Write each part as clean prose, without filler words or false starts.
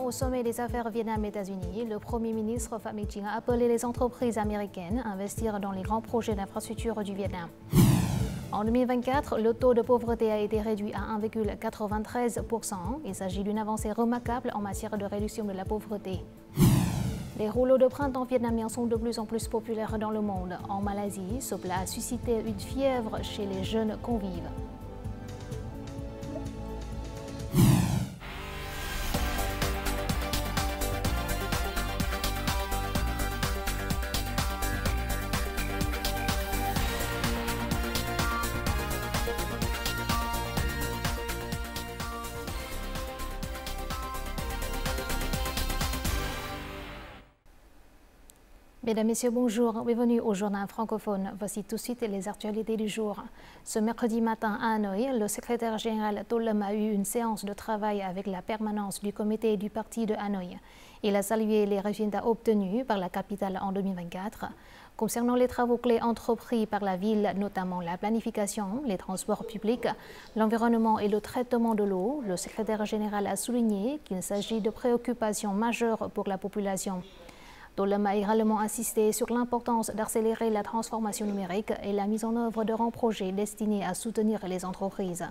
au sommet des affaires Vietnam-États-Unis, le Premier ministre Phạm Minh Chính a appelé les entreprises américaines à investir dans les grands projets d'infrastructure du Vietnam. En 2024, le taux de pauvreté a été réduit à 1,93%. Il s'agit d'une avancée remarquable en matière de réduction de la pauvreté. Les rouleaux de printemps vietnamiens sont de plus en plus populaires dans le monde. En Malaisie, ce plat a suscité une fièvre chez les jeunes convives. Mesdames, Messieurs, bonjour. Bienvenue au journal francophone. Voici tout de suite les actualités du jour. Ce mercredi matin à Hanoï, le secrétaire général To Lâm a eu une séance de travail avec la permanence du comité du parti de Hanoï. Il a salué les résultats obtenus par la capitale en 2024. Concernant les travaux clés entrepris par la ville, notamment la planification, les transports publics, l'environnement et le traitement de l'eau, le secrétaire général a souligné qu'il s'agit de préoccupations majeures pour la population. To Lâm a également insisté sur l'importance d'accélérer la transformation numérique et la mise en œuvre de grands projets destinés à soutenir les entreprises.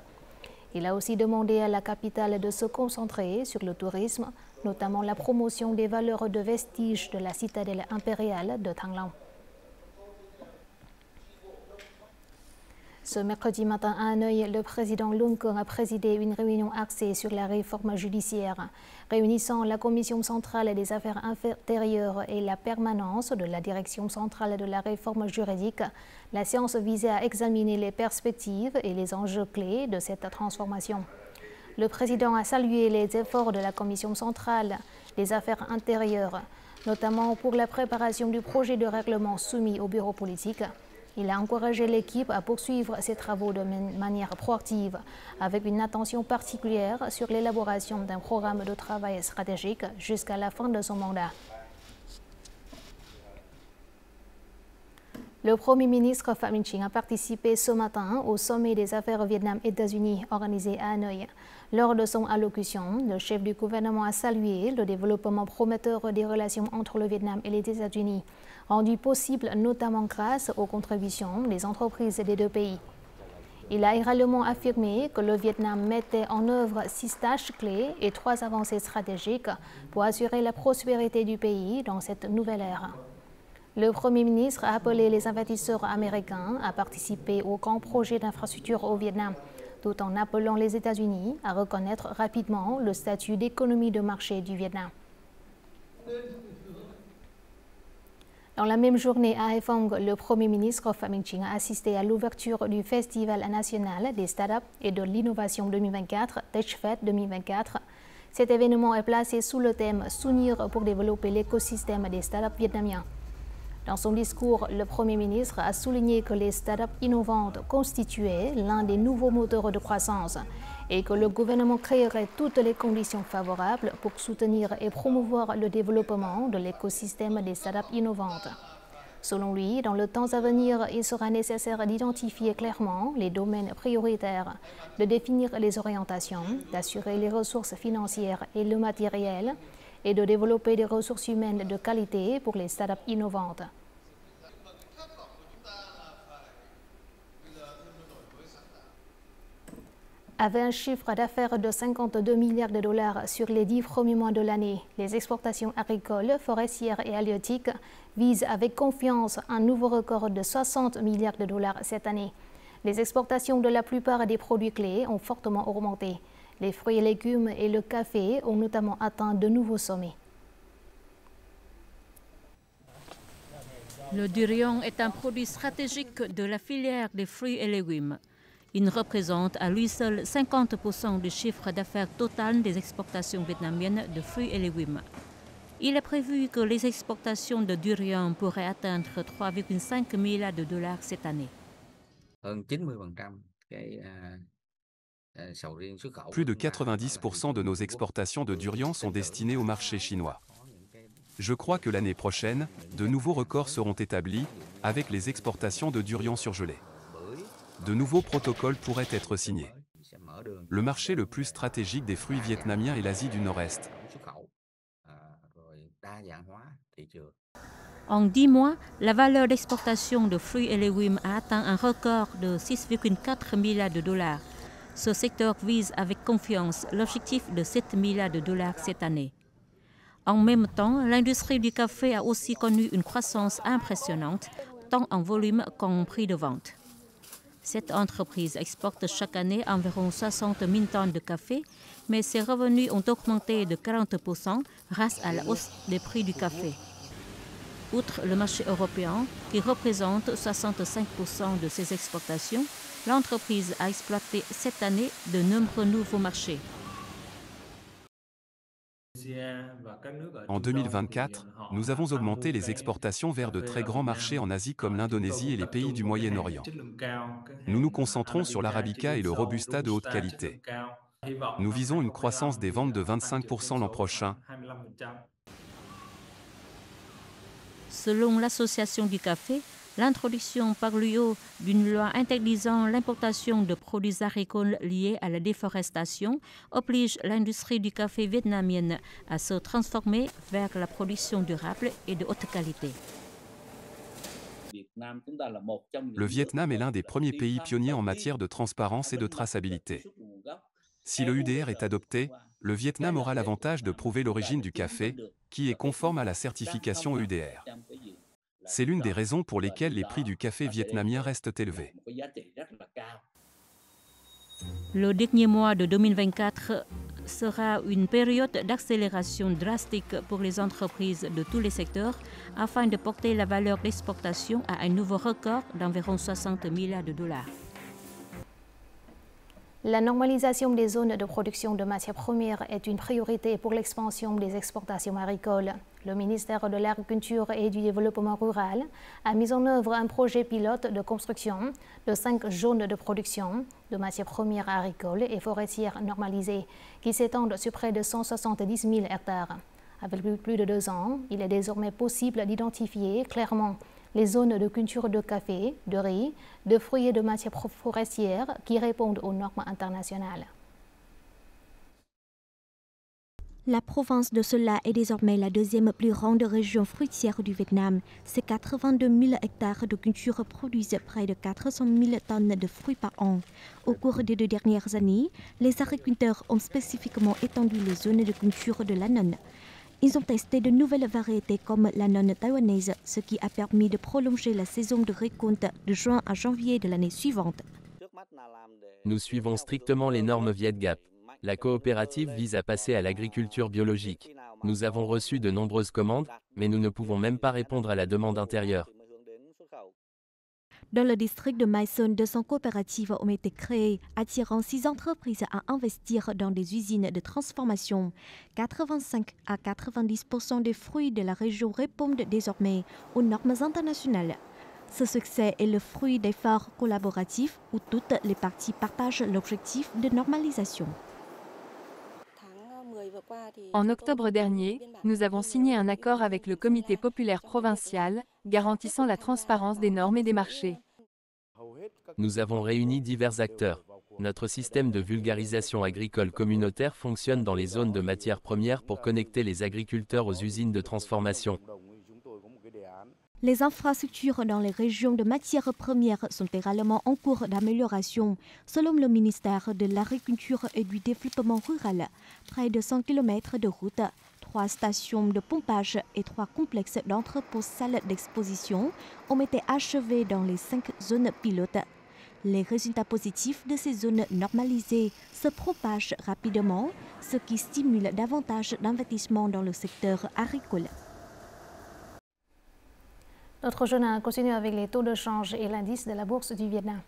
Il a aussi demandé à la capitale de se concentrer sur le tourisme, notamment la promotion des valeurs de vestiges de la citadelle impériale de Thăng Long. Ce mercredi matin à Hanoï, le président Luân Quang a présidé une réunion axée sur la réforme judiciaire, réunissant la Commission centrale des affaires intérieures et la permanence de la Direction centrale de la réforme juridique. La séance visait à examiner les perspectives et les enjeux clés de cette transformation. Le président a salué les efforts de la Commission centrale des affaires intérieures, notamment pour la préparation du projet de règlement soumis au bureau politique. Il a encouragé l'équipe à poursuivre ses travaux de manière proactive, avec une attention particulière sur l'élaboration d'un programme de travail stratégique jusqu'à la fin de son mandat. Le Premier ministre Phạm Minh Chính a participé ce matin au sommet des affaires Vietnam-États-Unis organisé à Hanoï. Lors de son allocution, le chef du gouvernement a salué le développement prometteur des relations entre le Vietnam et les États-Unis, rendu possible notamment grâce aux contributions des entreprises des deux pays. Il a également affirmé que le Vietnam mettait en œuvre 6 tâches clés et 3 avancées stratégiques pour assurer la prospérité du pays dans cette nouvelle ère. Le Premier ministre a appelé les investisseurs américains à participer au grand projet d'infrastructure au Vietnam, tout en appelant les États-Unis à reconnaître rapidement le statut d'économie de marché du Vietnam. Dans la même journée à Haiphong, le Premier ministre Phạm Minh Chính a assisté à l'ouverture du Festival national des startups et de l'innovation 2024, TechFest 2024. Cet événement est placé sous le thème « S'unir pour développer l'écosystème des startups vietnamiens ». Dans son discours, le Premier ministre a souligné que les startups innovantes constituaient l'un des nouveaux moteurs de croissance et que le gouvernement créerait toutes les conditions favorables pour soutenir et promouvoir le développement de l'écosystème des startups innovantes. Selon lui, dans le temps à venir, il sera nécessaire d'identifier clairement les domaines prioritaires, de définir les orientations, d'assurer les ressources financières et le matériel, et de développer des ressources humaines de qualité pour les startups innovantes. Avec un chiffre d'affaires de 52 milliards de dollars sur les 10 premiers mois de l'année, les exportations agricoles, forestières et halieutiques visent avec confiance un nouveau record de 60 milliards de dollars cette année. Les exportations de la plupart des produits clés ont fortement augmenté. Les fruits et légumes et le café ont notamment atteint de nouveaux sommets. Le durian est un produit stratégique de la filière des fruits et légumes. Il représente à lui seul 50% du chiffre d'affaires total des exportations vietnamiennes de fruits et légumes. Il est prévu que les exportations de durian pourraient atteindre 3,5 milliards de dollars cette année. Plus de 90% de nos exportations de durian sont destinées au marché chinois. Je crois que l'année prochaine, de nouveaux records seront établis avec les exportations de durian surgelé. De nouveaux protocoles pourraient être signés. Le marché le plus stratégique des fruits vietnamiens est l'Asie du Nord-Est. En 10 mois, la valeur d'exportation de fruits et légumes a atteint un record de 6,4 milliards de dollars. Ce secteur vise avec confiance l'objectif de 7 milliards de dollars cette année. En même temps, l'industrie du café a aussi connu une croissance impressionnante, tant en volume qu'en prix de vente. Cette entreprise exporte chaque année environ 60 000 tonnes de café, mais ses revenus ont augmenté de 40% grâce à la hausse des prix du café. Outre le marché européen, qui représente 65% de ses exportations, l'entreprise a exploité cette année de nombreux nouveaux marchés. En 2024, nous avons augmenté les exportations vers de très grands marchés en Asie comme l'Indonésie et les pays du Moyen-Orient. Nous nous concentrons sur l'Arabica et le Robusta de haute qualité. Nous visons une croissance des ventes de 25% l'an prochain. Selon l'Association du café, l'introduction par l'UE d'une loi interdisant l'importation de produits agricoles liés à la déforestation oblige l'industrie du café vietnamienne à se transformer vers la production durable et de haute qualité. Le Vietnam est l'un des premiers pays pionniers en matière de transparence et de traçabilité. Si le UDR est adopté, le Vietnam aura l'avantage de prouver l'origine du café, qui est conforme à la certification UDR. C'est l'une des raisons pour lesquelles les prix du café vietnamien restent élevés. Le dernier mois de 2024 sera une période d'accélération drastique pour les entreprises de tous les secteurs afin de porter la valeur d'exportation à un nouveau record d'environ 60 milliards de dollars. La normalisation des zones de production de matières premières est une priorité pour l'expansion des exportations agricoles. Le ministère de l'Agriculture et du Développement rural a mis en œuvre un projet pilote de construction de 5 zones de production de matières premières agricoles et forestières normalisées qui s'étendent sur près de 170 000 hectares. Avec plus de 2 ans, il est désormais possible d'identifier clairement les zones de culture de café, de riz, de fruits et de matières forestières qui répondent aux normes internationales. La province de Seolla est désormais la deuxième plus grande région fruitière du Vietnam. Ces 82 000 hectares de culture produisent près de 400 000 tonnes de fruits par an. Au cours des 2 dernières années, les agriculteurs ont spécifiquement étendu les zones de culture de l'annone. Ils ont testé de nouvelles variétés comme l'annone taïwanaise, ce qui a permis de prolonger la saison de récolte de juin à janvier de l'année suivante. Nous suivons strictement les normes Vietgap. La coopérative vise à passer à l'agriculture biologique. Nous avons reçu de nombreuses commandes, mais nous ne pouvons même pas répondre à la demande intérieure. Dans le district de Mai Son, 200 coopératives ont été créées, attirant 6 entreprises à investir dans des usines de transformation. 85 à 90% des fruits de la région répondent désormais aux normes internationales. Ce succès est le fruit d'efforts collaboratifs où toutes les parties partagent l'objectif de normalisation. En octobre dernier, nous avons signé un accord avec le Comité populaire provincial, garantissant la transparence des normes et des marchés. Nous avons réuni divers acteurs. Notre système de vulgarisation agricole communautaire fonctionne dans les zones de matières premières pour connecter les agriculteurs aux usines de transformation. Les infrastructures dans les régions de matières premières sont également en cours d'amélioration. Selon le ministère de l'Agriculture et du Développement rural, près de 100 km de routes, 3 stations de pompage et 3 complexes d'entrepôts-salles d'exposition ont été achevés dans les 5 zones pilotes. Les résultats positifs de ces zones normalisées se propagent rapidement, ce qui stimule davantage d'investissements dans le secteur agricole. Notre journal continue avec les taux de change et l'indice de la bourse du Vietnam.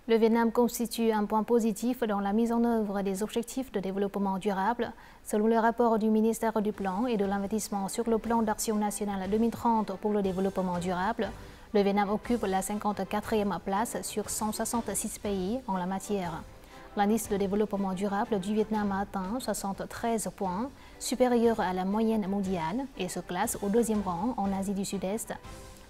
Le Vietnam constitue un point positif dans la mise en œuvre des objectifs de développement durable. Selon le rapport du ministère du Plan et de l'Investissement sur le plan d'action national 2030 pour le développement durable, le Vietnam occupe la 54e place sur 166 pays en la matière. L'indice de développement durable du Vietnam a atteint 73 points, supérieur à la moyenne mondiale, et se classe au 2e rang en Asie du Sud-Est.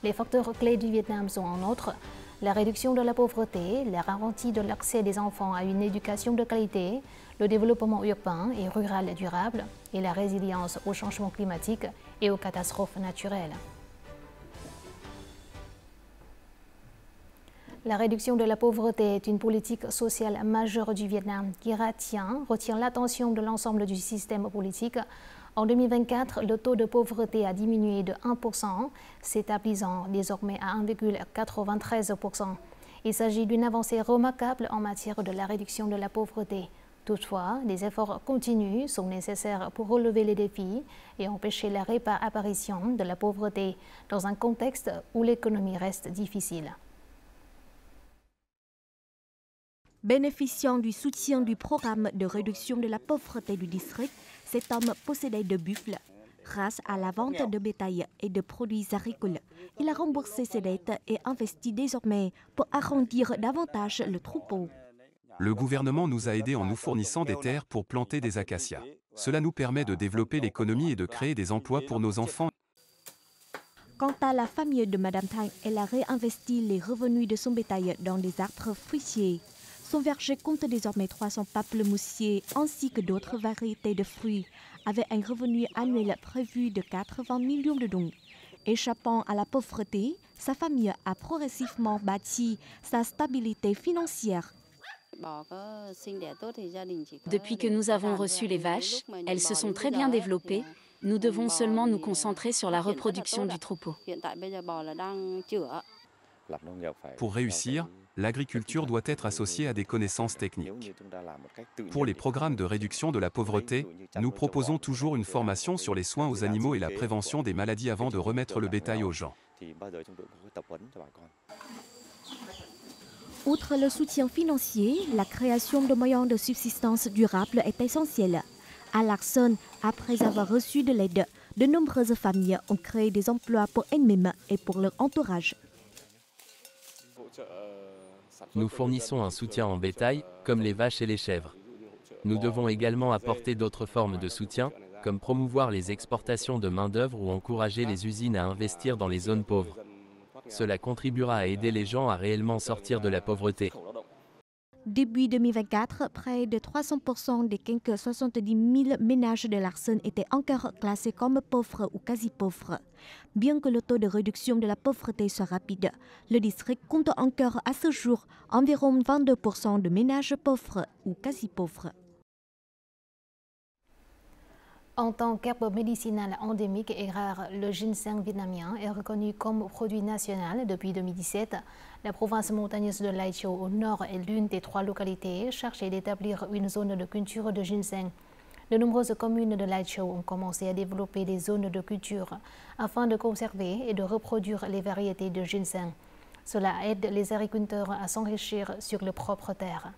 Les facteurs clés du Vietnam sont en outre la réduction de la pauvreté, la garantie de l'accès des enfants à une éducation de qualité, le développement urbain et rural durable et la résilience au changement climatique et aux catastrophes naturelles. La réduction de la pauvreté est une politique sociale majeure du Vietnam qui retient l'attention de l'ensemble du système politique. En 2024, le taux de pauvreté a diminué de 1%, s'établissant désormais à 1,93%. Il s'agit d'une avancée remarquable en matière de la réduction de la pauvreté. Toutefois, des efforts continus sont nécessaires pour relever les défis et empêcher la réapparition de la pauvreté dans un contexte où l'économie reste difficile. Bénéficiant du soutien du programme de réduction de la pauvreté du district, cet homme possédait 2 buffles. Grâce à la vente de bétail et de produits agricoles, il a remboursé ses dettes et investi désormais pour agrandir davantage le troupeau. Le gouvernement nous a aidés en nous fournissant des terres pour planter des acacias. Cela nous permet de développer l'économie et de créer des emplois pour nos enfants. Quant à la famille de Madame Thanh, elle a réinvesti les revenus de son bétail dans des arbres fruitiers. Son verger compte désormais 300 pamplemoussiers ainsi que d'autres variétés de fruits, avec un revenu annuel prévu de 80 millions de dong. Échappant à la pauvreté, sa famille a progressivement bâti sa stabilité financière. Depuis que nous avons reçu les vaches, elles se sont très bien développées. Nous devons seulement nous concentrer sur la reproduction du troupeau. Pour réussir, l'agriculture doit être associée à des connaissances techniques. Pour les programmes de réduction de la pauvreté, nous proposons toujours une formation sur les soins aux animaux et la prévention des maladies avant de remettre le bétail aux gens. Outre le soutien financier, la création de moyens de subsistance durables est essentielle. À Larson, après avoir reçu de l'aide, de nombreuses familles ont créé des emplois pour elles-mêmes et pour leur entourage. Nous fournissons un soutien en bétail, comme les vaches et les chèvres. Nous devons également apporter d'autres formes de soutien, comme promouvoir les exportations de main-d'œuvre ou encourager les usines à investir dans les zones pauvres. Cela contribuera à aider les gens à réellement sortir de la pauvreté. Début 2024, près de 300% des quelques 70 000 ménages de Larson étaient encore classés comme pauvres ou quasi-pauvres. Bien que le taux de réduction de la pauvreté soit rapide, le district compte encore à ce jour environ 22% de ménages pauvres ou quasi-pauvres. En tant qu'herbe médicinale endémique et rare, le ginseng vietnamien est reconnu comme produit national depuis 2017. La province montagneuse de Lai Châu au nord est l'une des 3 localités chargées d'établir une zone de culture de ginseng. De nombreuses communes de Lai Châu ont commencé à développer des zones de culture afin de conserver et de reproduire les variétés de ginseng. Cela aide les agriculteurs à s'enrichir sur leur propre terre.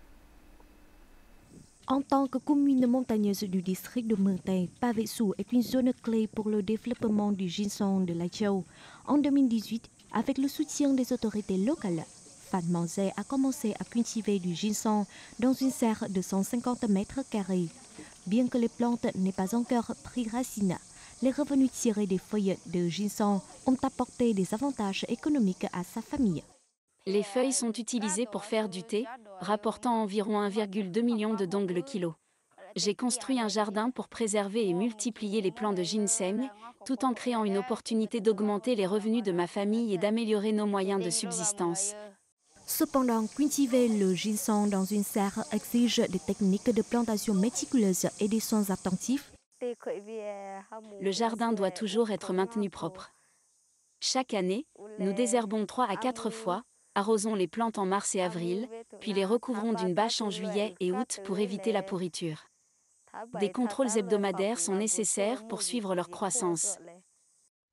En tant que commune montagneuse du district de Mường Tây, Pa Vệ Sủ est une zone clé pour le développement du ginseng de Lai Châu. En 2018, avec le soutien des autorités locales, Phan Mang Giay a commencé à cultiver du ginseng dans une serre de 150 mètres carrés. Bien que les plantes n'aient pas encore pris racine, les revenus tirés des feuilles de ginseng ont apporté des avantages économiques à sa famille. Les feuilles sont utilisées pour faire du thé, rapportant environ 1,2 million de dong le kilo. J'ai construit un jardin pour préserver et multiplier les plants de ginseng, tout en créant une opportunité d'augmenter les revenus de ma famille et d'améliorer nos moyens de subsistance. Cependant, cultiver le ginseng dans une serre exige des techniques de plantation méticuleuses et des soins attentifs. Le jardin doit toujours être maintenu propre. Chaque année, nous désherbons 3 à 4 fois, arrosons les plantes en mars et avril, puis les recouvrons d'une bâche en juillet et août pour éviter la pourriture. Des contrôles hebdomadaires sont nécessaires pour suivre leur croissance.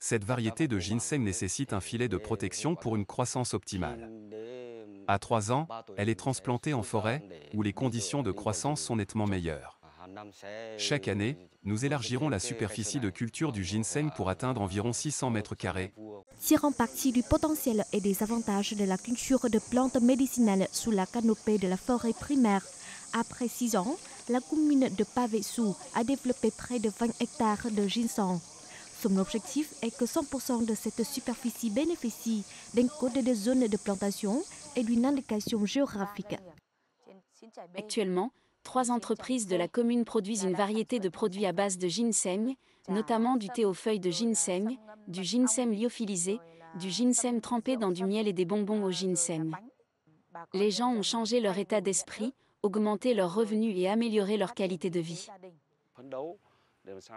Cette variété de ginseng nécessite un filet de protection pour une croissance optimale. À 3 ans, elle est transplantée en forêt, où les conditions de croissance sont nettement meilleures. Chaque année, nous élargirons la superficie de culture du ginseng pour atteindre environ 600 mètres carrés. Tirant parti du potentiel et des avantages de la culture de plantes médicinales sous la canopée de la forêt primaire, après 6 ans, la commune de Pavessou a développé près de 20 hectares de ginseng. Son objectif est que 100% de cette superficie bénéficie d'un code de zone de plantation et d'une indication géographique. Actuellement, 3 entreprises de la commune produisent une variété de produits à base de ginseng, notamment du thé aux feuilles de ginseng, du ginseng lyophilisé, du ginseng trempé dans du miel et des bonbons au ginseng. Les gens ont changé leur état d'esprit, augmenté leurs revenus et amélioré leur qualité de vie.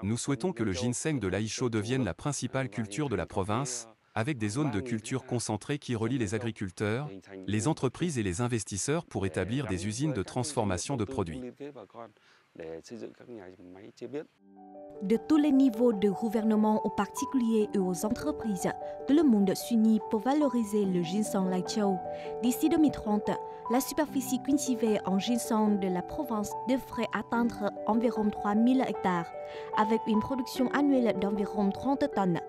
Nous souhaitons que le ginseng de l'Aïcho devienne la principale culture de la province, avec des zones de culture concentrées qui relient les agriculteurs, les entreprises et les investisseurs pour établir des usines de transformation de produits. De tous les niveaux de gouvernement aux particuliers et aux entreprises, tout le monde s'unit pour valoriser le ginseng Laiqiu. D'ici 2030, la superficie cultivée en ginseng de la province devrait atteindre environ 3000 hectares, avec une production annuelle d'environ 30 tonnes.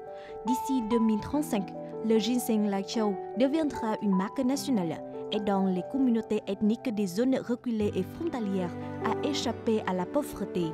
D'ici 2035, le ginseng Laiqiu deviendra une marque nationale, aidant les communautés ethniques des zones reculées et frontalières à échapper à la pauvreté.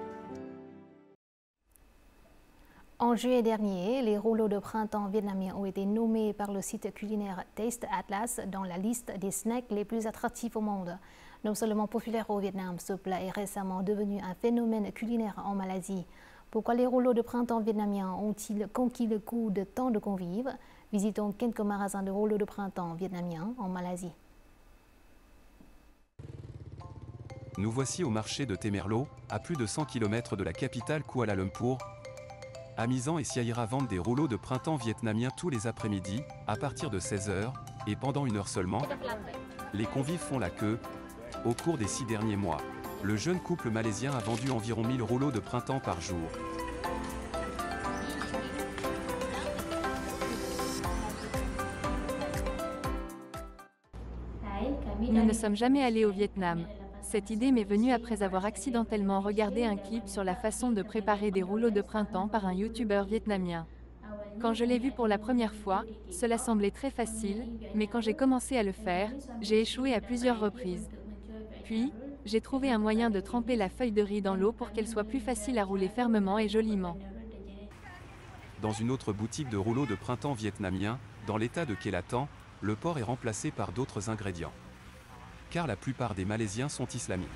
En juillet dernier, les rouleaux de printemps vietnamiens ont été nommés par le site culinaire Taste Atlas dans la liste des snacks les plus attractifs au monde. Non seulement populaire au Vietnam, ce plat est récemment devenu un phénomène culinaire en Malaisie. Pourquoi les rouleaux de printemps vietnamiens ont-ils conquis le goût de tant de convives? Visitons quelques magasins de rouleaux de printemps vietnamiens en Malaisie. Nous voici au marché de Temerloh, à plus de 100 km de la capitale Kuala Lumpur. Amizan et Siaira vendent des rouleaux de printemps vietnamiens tous les après-midi, à partir de 16 h, et pendant 1 heure seulement. Les convives font la queue. Au cours des 6 derniers mois, le jeune couple malaisien a vendu environ 1000 rouleaux de printemps par jour. Nous ne sommes jamais allés au Vietnam. Cette idée m'est venue après avoir accidentellement regardé un clip sur la façon de préparer des rouleaux de printemps par un youtubeur vietnamien. Quand je l'ai vu pour la première fois, cela semblait très facile, mais quand j'ai commencé à le faire, j'ai échoué à plusieurs reprises. Puis, j'ai trouvé un moyen de tremper la feuille de riz dans l'eau pour qu'elle soit plus facile à rouler fermement et joliment. Dans une autre boutique de rouleaux de printemps vietnamiens, dans l'état de Kelantan, le porc est remplacé par d'autres ingrédients. Car la plupart des Malaisiens sont islamiques.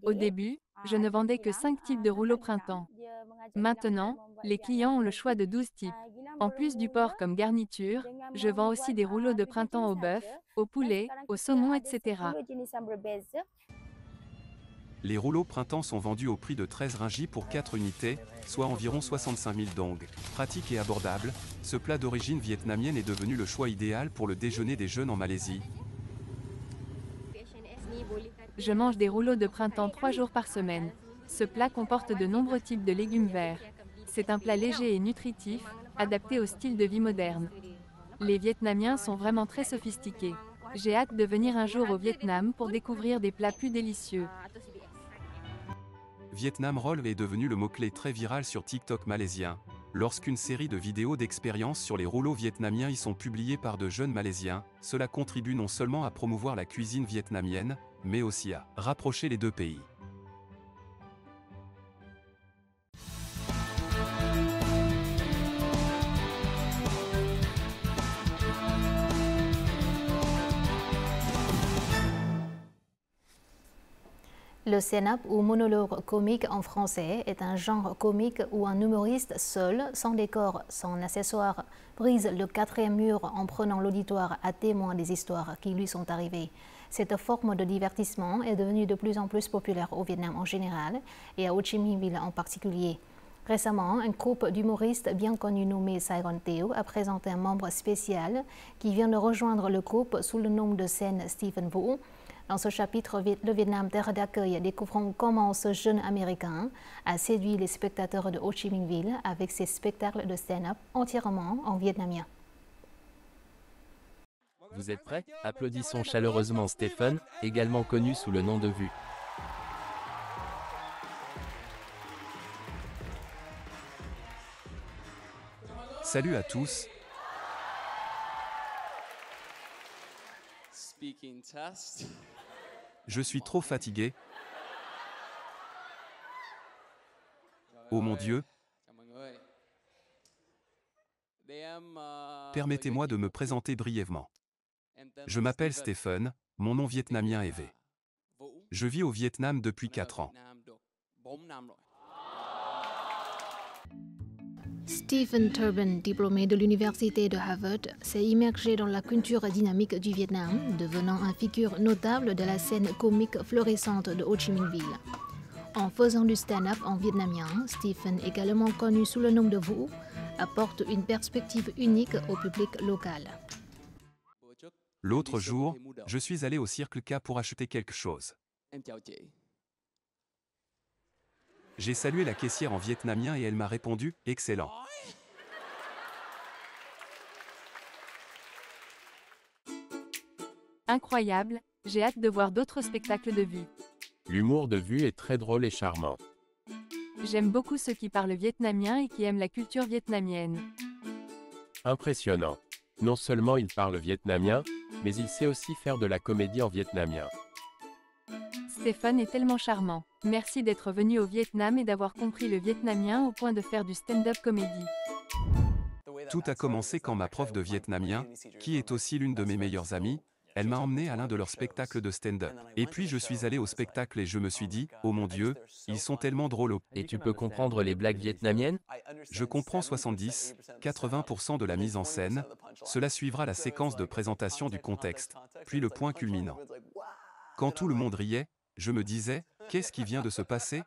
Au début, je ne vendais que 5 types de rouleaux printemps. Maintenant, les clients ont le choix de 12 types. En plus du porc comme garniture, je vends aussi des rouleaux de printemps au bœuf, au poulet, au saumon, etc. Les rouleaux printemps sont vendus au prix de 13 ringgit pour 4 unités, soit environ 65 000 dong. Pratique et abordable, ce plat d'origine vietnamienne est devenu le choix idéal pour le déjeuner des jeunes en Malaisie. Je mange des rouleaux de printemps 3 jours par semaine. Ce plat comporte de nombreux types de légumes verts. C'est un plat léger et nutritif, adapté au style de vie moderne. Les Vietnamiens sont vraiment très sophistiqués. J'ai hâte de venir un jour au Vietnam pour découvrir des plats plus délicieux. Vietnam Roll est devenu le mot-clé très viral sur TikTok malaisien, lorsqu'une série de vidéos d'expérience sur les rouleaux vietnamiens y sont publiées par de jeunes Malaisiens. Cela contribue non seulement à promouvoir la cuisine vietnamienne, mais aussi à rapprocher les deux pays. Le stand-up ou monologue comique en français est un genre comique où un humoriste seul, sans décor, sans accessoires, brise le 4e mur en prenant l'auditoire à témoin des histoires qui lui sont arrivées. Cette forme de divertissement est devenue de plus en plus populaire au Vietnam en général et à Ho Chi Minh Ville en particulier. Récemment, un groupe d'humoristes bien connu nommé Saigon Teo a présenté un membre spécial qui vient de rejoindre le groupe sous le nom de scène Stephen Wu. Dans ce chapitre, le Vietnam, terre d'accueil, découvrons comment ce jeune Américain a séduit les spectateurs de Ho Chi Minh Ville avec ses spectacles de stand-up entièrement en vietnamien. Vous êtes prêts? Applaudissons chaleureusement Stephen, également connu sous le nom de Vu. Salut à tous. Je suis trop fatigué. Oh mon Dieu. Permettez-moi de me présenter brièvement. Je m'appelle Stephen, mon nom vietnamien est V. Je vis au Vietnam depuis 4 ans. Stephen Turbin, diplômé de l'université de Harvard, s'est immergé dans la culture dynamique du Vietnam, devenant une figure notable de la scène comique florissante de Ho Chi Minh Ville. En faisant du stand-up en vietnamien, Stephen, également connu sous le nom de Vu, apporte une perspective unique au public local. L'autre jour, je suis allé au Circle K pour acheter quelque chose. J'ai salué la caissière en vietnamien et elle m'a répondu « Excellent ». Incroyable, j'ai hâte de voir d'autres spectacles de Vu. L'humour de Vu est très drôle et charmant. J'aime beaucoup ceux qui parlent vietnamien et qui aiment la culture vietnamienne. Impressionnant. Non seulement il parle vietnamien, mais il sait aussi faire de la comédie en vietnamien. Stephen est tellement charmant. Merci d'être venu au Vietnam et d'avoir compris le vietnamien au point de faire du stand-up comédie. Tout a commencé quand ma prof de vietnamien, qui est aussi l'une de mes meilleures amies, elle m'a emmené à l'un de leurs spectacles de stand-up. Et puis je suis allé au spectacle et je me suis dit, oh mon Dieu, ils sont tellement drôles. Et tu peux comprendre les blagues vietnamiennes? Je comprends 70-80% de la mise en scène. Cela suivra la séquence de présentation du contexte, puis le point culminant. Quand tout le monde riait, je me disais, qu'est-ce qui vient de se passer?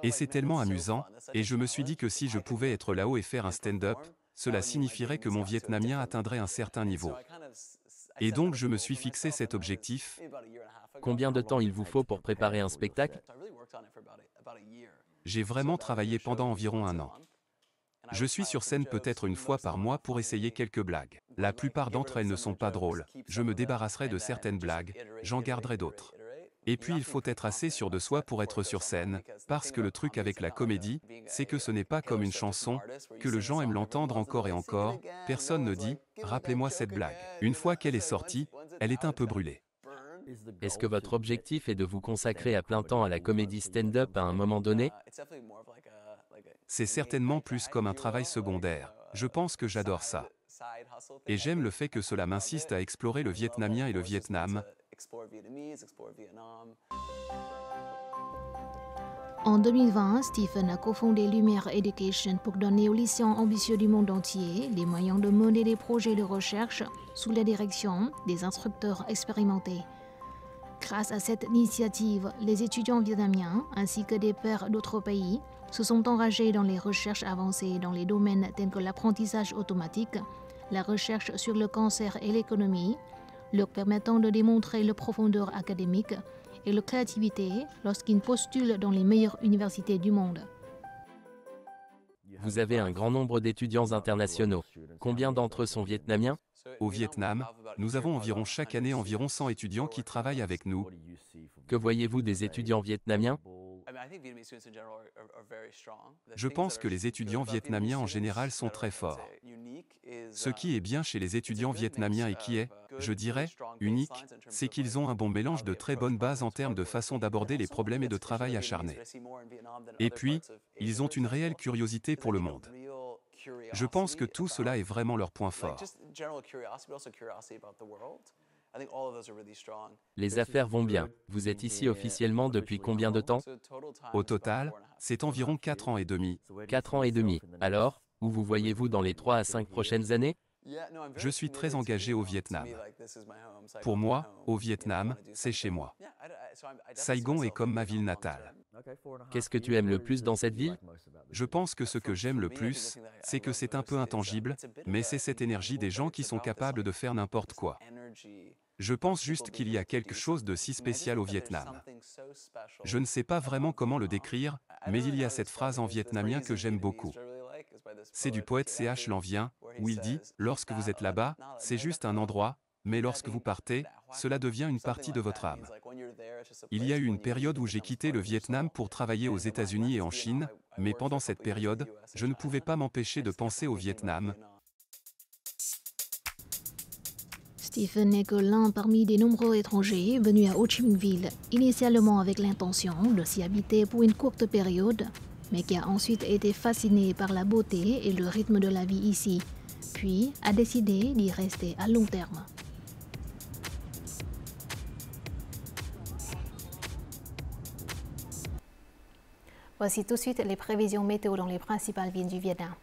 Et c'est tellement amusant, et je me suis dit que si je pouvais être là-haut et faire un stand-up, cela signifierait que mon vietnamien atteindrait un certain niveau. Et donc je me suis fixé cet objectif. Combien de temps il vous faut pour préparer un spectacle? J'ai vraiment travaillé pendant environ 1 an. Je suis sur scène peut-être une fois par mois pour essayer quelques blagues. La plupart d'entre elles ne sont pas drôles. Je me débarrasserai de certaines blagues, j'en garderai d'autres. Et puis il faut être assez sûr de soi pour être sur scène, parce que le truc avec la comédie, c'est que ce n'est pas comme une chanson, que les gens aiment l'entendre encore et encore, personne ne dit « rappelez-moi cette blague ». Une fois qu'elle est sortie, elle est un peu brûlée. Est-ce que votre objectif est de vous consacrer à plein temps à la comédie stand-up à un moment donné? C'est certainement plus comme un travail secondaire. Je pense que j'adore ça. Et j'aime le fait que cela m'insiste à explorer le vietnamien et le Vietnam. En 2020, Stephen a cofondé Lumière Education pour donner aux lycéens ambitieux du monde entier les moyens de mener des projets de recherche sous la direction des instructeurs expérimentés. Grâce à cette initiative, les étudiants vietnamiens ainsi que des pairs d'autres pays se sont engagés dans les recherches avancées dans les domaines tels que l'apprentissage automatique, la recherche sur le cancer et l'économie, leur permettant de démontrer leur profondeur académique et leur créativité lorsqu'ils postulent dans les meilleures universités du monde. Vous avez un grand nombre d'étudiants internationaux. Combien d'entre eux sont vietnamiens? Au Vietnam, nous avons environ chaque année environ 100 étudiants qui travaillent avec nous. Que voyez-vous des étudiants vietnamiens? Je pense que les étudiants vietnamiens en général sont très forts. Ce qui est bien chez les étudiants vietnamiens et qui est, je dirais, unique, c'est qu'ils ont un bon mélange de très bonnes bases en termes de façon d'aborder les problèmes et de travail acharné. Et puis, ils ont une réelle curiosité pour le monde. Je pense que tout cela est vraiment leur point fort. Les affaires vont bien. Vous êtes ici officiellement depuis combien de temps? Au total, c'est environ 4 ans et demi. 4 ans et demi. Alors, où vous voyez-vous dans les 3 à 5 prochaines années? Je suis très engagé au Vietnam. Pour moi, au Vietnam, c'est chez moi. Saigon est comme ma ville natale. Qu'est-ce que tu aimes le plus dans cette ville? Je pense que ce que j'aime le plus, c'est que c'est un peu intangible, mais c'est cette énergie des gens qui sont capables de faire n'importe quoi. Je pense juste qu'il y a quelque chose de si spécial au Vietnam. Je ne sais pas vraiment comment le décrire, mais il y a cette phrase en vietnamien que j'aime beaucoup. C'est du poète C.H. Lanvien, où il dit « Lorsque vous êtes là-bas, c'est juste un endroit, mais lorsque vous partez, cela devient une partie de votre âme. » Il y a eu une période où j'ai quitté le Vietnam pour travailler aux États-Unis et en Chine, mais pendant cette période, je ne pouvais pas m'empêcher de penser au Vietnam. Stephen n'est que l'un parmi des nombreux étrangers venus à Ho Chi Minh Ville, initialement avec l'intention de s'y habiter pour une courte période, mais qui a ensuite été fasciné par la beauté et le rythme de la vie ici, puis a décidé d'y rester à long terme. Voici tout de suite les prévisions météo dans les principales villes du Vietnam.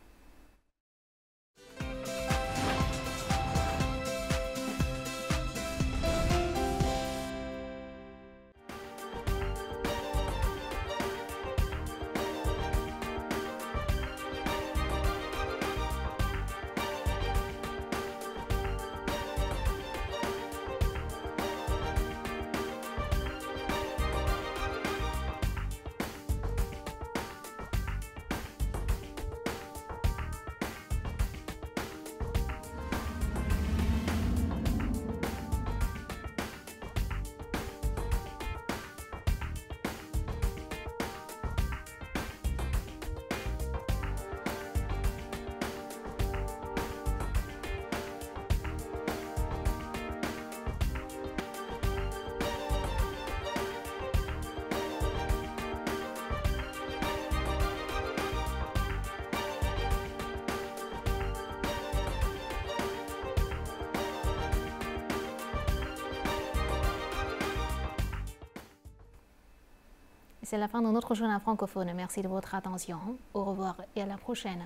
C'est la fin de notre journal francophone. Merci de votre attention. Au revoir et à la prochaine.